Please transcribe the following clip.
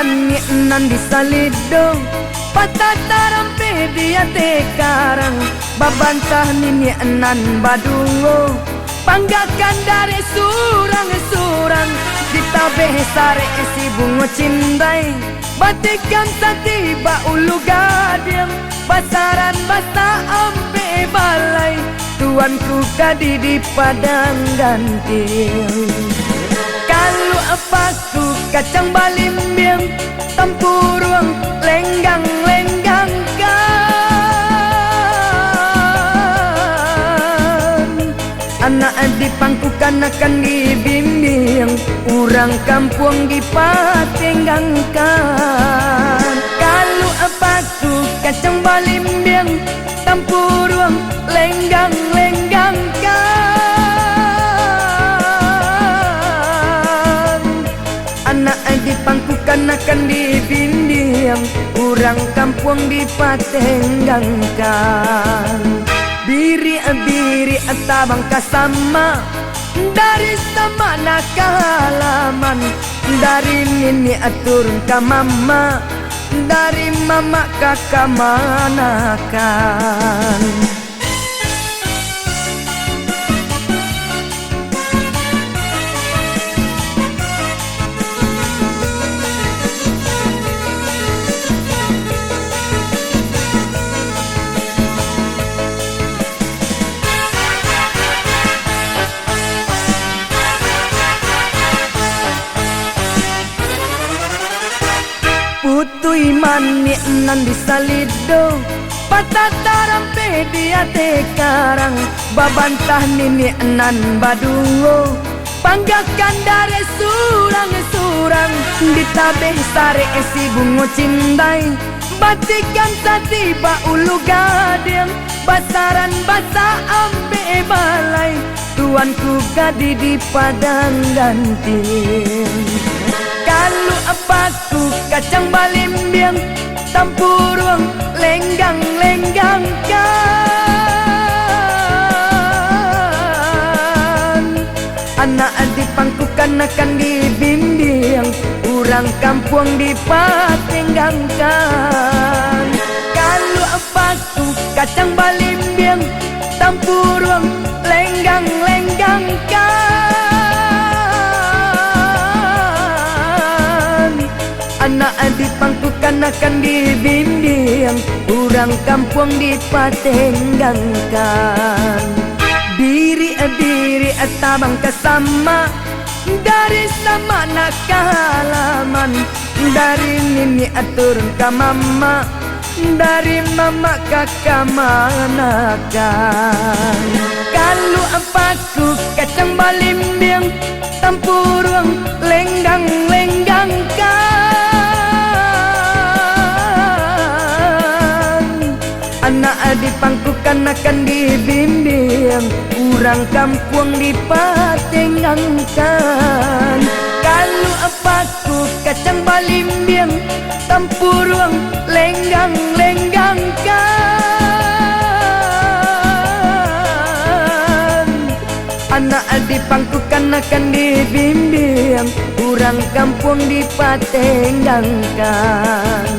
mani nan disalido patatarampe dia tekarang babantah nini nan badungo panggakan dari surang-surang ditabeh sare si bungo cindai batikan satiba ulu gadiam basaran basa ampe balai tuanku kadi di padang gantiang kalau apaku kacang balimbing tempurung lenggang-lenggang kan anak dipangkukan akan dibimbing urang kampung dipatenggangkan kalau apaku kacang balimbing tempurung lenggang-lenggang kan anak dipangkukan akan dibimbing urang kampung dipatenggangkan biri atabang kasama dari sama nakalaman dari nini aturun ka mama dari mama kakak manakan putui mani nan disalido patatarampe dia tekarang babantah nini nan badungo panggakan dari surang-surang ditabeh sare si bungo cindai batikan satiba ulu gadiam basaran basa ampe balai tuanku gadi di padang gantiang kalau apaku kacang balimbing tempurung lenggang-lenggang kan anak dipangkukan akan dibimbing urang kampung dipatenggangkan kalau apaku kacang balimbing tempurung lenggang-lenggang kan anak dipangkukan akan dibimbing urang kampung dipatenggangkan biri atabang kasama dari sama nakalaman dari nini aturun ka mama dari mama kakak manakan kalau apaku kacang balimbing tempurung lenggang-lenggang kan anak dipangkukan akan dibimbing urang kampung dipatenggangkan kalau apaku kacang balimbing tempurung lenggang-lenggang kan anak dipangkukan akan dibimbing urang kampung dipatenggangkan